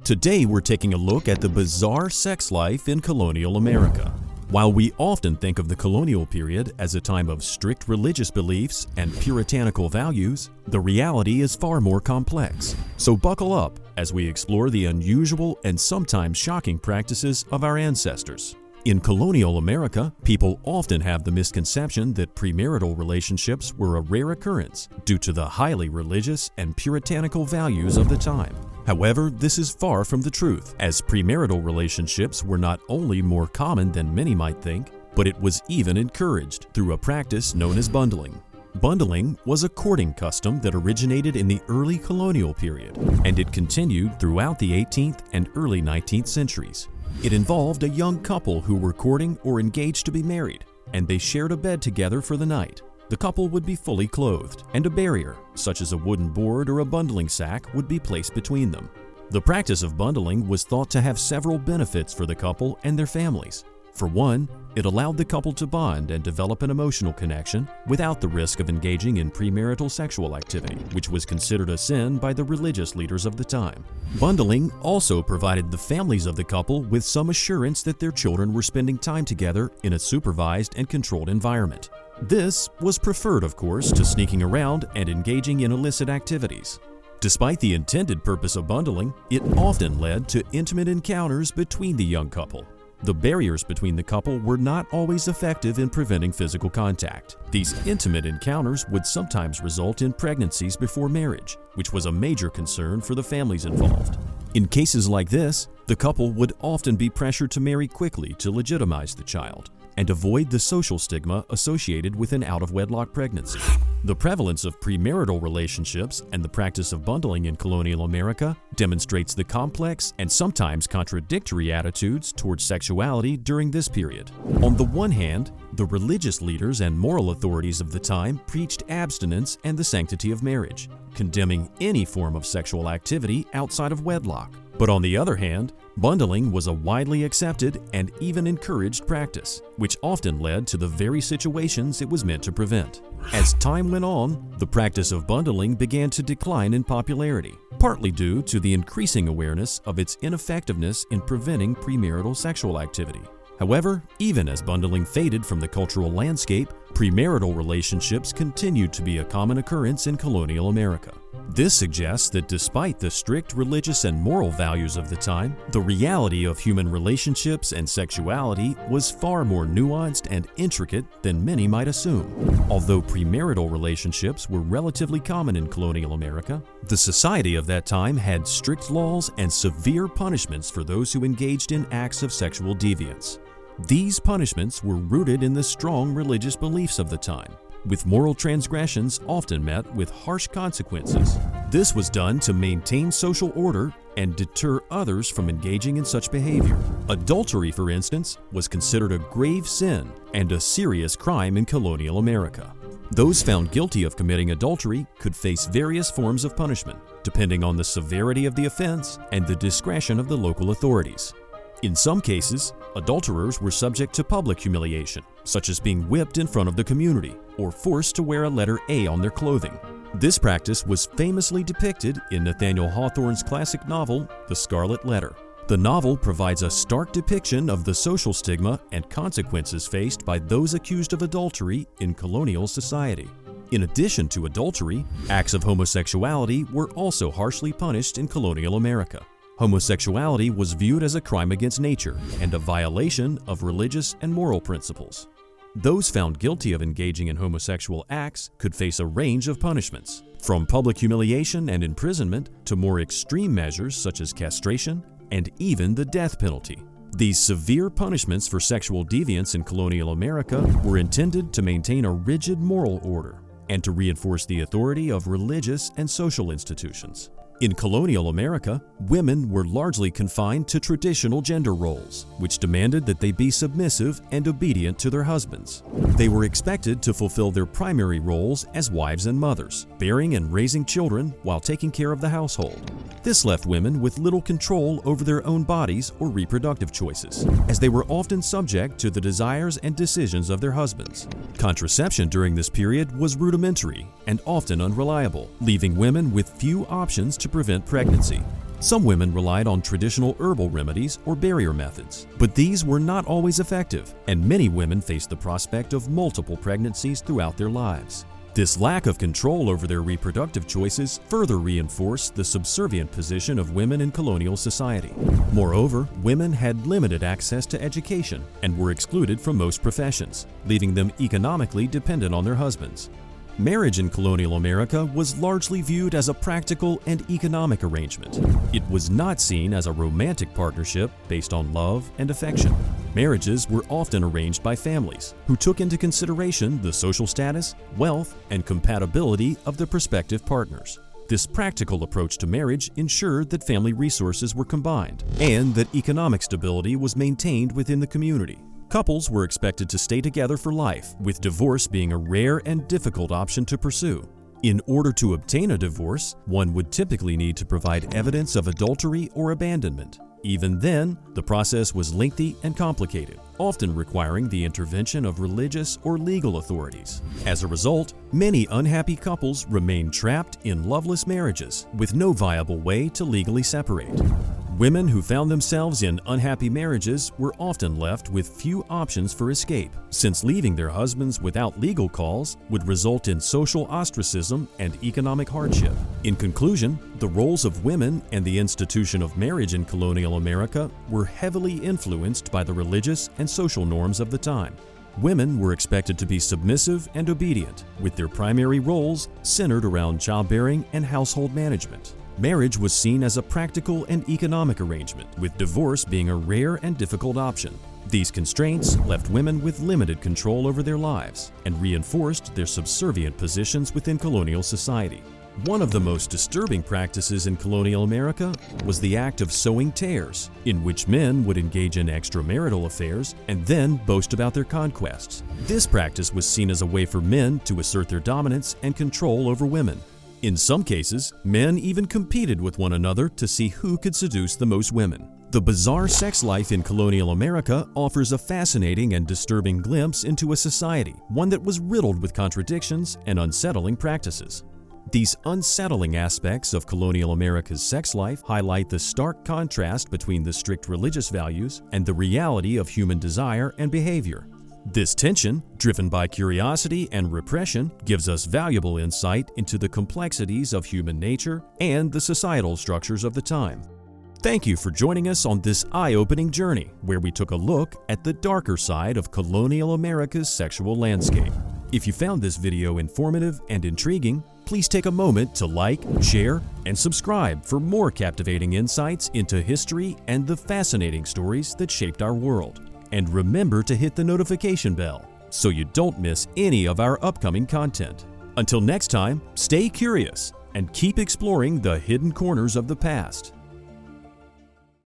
Today we're taking a look at the bizarre sex life in colonial America. While we often think of the colonial period as a time of strict religious beliefs and puritanical values, the reality is far more complex. So buckle up as we explore the unusual and sometimes shocking practices of our ancestors. In colonial America, people often have the misconception that premarital relationships were a rare occurrence due to the highly religious and puritanical values of the time. However, this is far from the truth, as premarital relationships were not only more common than many might think, but it was even encouraged through a practice known as bundling. Bundling was a courting custom that originated in the early colonial period, and it continued throughout the 18th and early 19th centuries. It involved a young couple who were courting or engaged to be married, and they shared a bed together for the night. The couple would be fully clothed, and a barrier, such as a wooden board or a bundling sack, would be placed between them. The practice of bundling was thought to have several benefits for the couple and their families. For one, it allowed the couple to bond and develop an emotional connection without the risk of engaging in premarital sexual activity, which was considered a sin by the religious leaders of the time. Bundling also provided the families of the couple with some assurance that their children were spending time together in a supervised and controlled environment. This was preferred, of course, to sneaking around and engaging in illicit activities. Despite the intended purpose of bundling, it often led to intimate encounters between the young couple. The barriers between the couple were not always effective in preventing physical contact. These intimate encounters would sometimes result in pregnancies before marriage, which was a major concern for the families involved. In cases like this, the couple would often be pressured to marry quickly to legitimize the child and avoid the social stigma associated with an out-of-wedlock pregnancy. The prevalence of premarital relationships and the practice of bundling in colonial America demonstrates the complex and sometimes contradictory attitudes towards sexuality during this period. On the one hand, the religious leaders and moral authorities of the time preached abstinence and the sanctity of marriage, condemning any form of sexual activity outside of wedlock. But on the other hand, bundling was a widely accepted and even encouraged practice, which often led to the very situations it was meant to prevent. As time went on, the practice of bundling began to decline in popularity, partly due to the increasing awareness of its ineffectiveness in preventing premarital sexual activity. However, even as bundling faded from the cultural landscape, premarital relationships continued to be a common occurrence in colonial America. This suggests that despite the strict religious and moral values of the time, the reality of human relationships and sexuality was far more nuanced and intricate than many might assume. Although premarital relationships were relatively common in colonial America, the society of that time had strict laws and severe punishments for those who engaged in acts of sexual deviance. These punishments were rooted in the strong religious beliefs of the time, with moral transgressions often met with harsh consequences. This was done to maintain social order and deter others from engaging in such behavior. Adultery, for instance, was considered a grave sin and a serious crime in colonial America. Those found guilty of committing adultery could face various forms of punishment, depending on the severity of the offense and the discretion of the local authorities. In some cases, adulterers were subject to public humiliation, such as being whipped in front of the community or forced to wear a letter A on their clothing. This practice was famously depicted in Nathaniel Hawthorne's classic novel, The Scarlet Letter. The novel provides a stark depiction of the social stigma and consequences faced by those accused of adultery in colonial society. In addition to adultery, acts of homosexuality were also harshly punished in colonial America. Homosexuality was viewed as a crime against nature and a violation of religious and moral principles. Those found guilty of engaging in homosexual acts could face a range of punishments, from public humiliation and imprisonment to more extreme measures such as castration and even the death penalty. These severe punishments for sexual deviance in colonial America were intended to maintain a rigid moral order and to reinforce the authority of religious and social institutions. In colonial America, women were largely confined to traditional gender roles, which demanded that they be submissive and obedient to their husbands. They were expected to fulfill their primary roles as wives and mothers, bearing and raising children while taking care of the household. This left women with little control over their own bodies or reproductive choices, as they were often subject to the desires and decisions of their husbands. Contraception during this period was rudimentary and often unreliable, leaving women with few options to prevent pregnancy. Some women relied on traditional herbal remedies or barrier methods, but these were not always effective, and many women faced the prospect of multiple pregnancies throughout their lives. This lack of control over their reproductive choices further reinforced the subservient position of women in colonial society. Moreover, women had limited access to education and were excluded from most professions, leaving them economically dependent on their husbands. Marriage in colonial America was largely viewed as a practical and economic arrangement. It was not seen as a romantic partnership based on love and affection. Marriages were often arranged by families who took into consideration the social status, wealth, and compatibility of the prospective partners. This practical approach to marriage ensured that family resources were combined and that economic stability was maintained within the community. Couples were expected to stay together for life, with divorce being a rare and difficult option to pursue. In order to obtain a divorce, one would typically need to provide evidence of adultery or abandonment. Even then, the process was lengthy and complicated, often requiring the intervention of religious or legal authorities. As a result, many unhappy couples remained trapped in loveless marriages with no viable way to legally separate. Women who found themselves in unhappy marriages were often left with few options for escape, since leaving their husbands without legal cause would result in social ostracism and economic hardship. In conclusion, the roles of women and the institution of marriage in colonial America were heavily influenced by the religious and social norms of the time. Women were expected to be submissive and obedient, with their primary roles centered around childbearing and household management. Marriage was seen as a practical and economic arrangement, with divorce being a rare and difficult option. These constraints left women with limited control over their lives and reinforced their subservient positions within colonial society. One of the most disturbing practices in colonial America was the Act of Sowing Tears, in which men would engage in extramarital affairs and then boast about their conquests. This practice was seen as a way for men to assert their dominance and control over women. In some cases, men even competed with one another to see who could seduce the most women. The bizarre sex life in colonial America offers a fascinating and disturbing glimpse into a society, one that was riddled with contradictions and unsettling practices. These unsettling aspects of colonial America's sex life highlight the stark contrast between the strict religious values and the reality of human desire and behavior. This tension, driven by curiosity and repression, gives us valuable insight into the complexities of human nature and the societal structures of the time. Thank you for joining us on this eye-opening journey, where we took a look at the darker side of colonial America's sexual landscape. If you found this video informative and intriguing, please take a moment to like, share, and subscribe for more captivating insights into history and the fascinating stories that shaped our world. And remember to hit the notification bell so you don't miss any of our upcoming content. Until next time, stay curious and keep exploring the hidden corners of the past.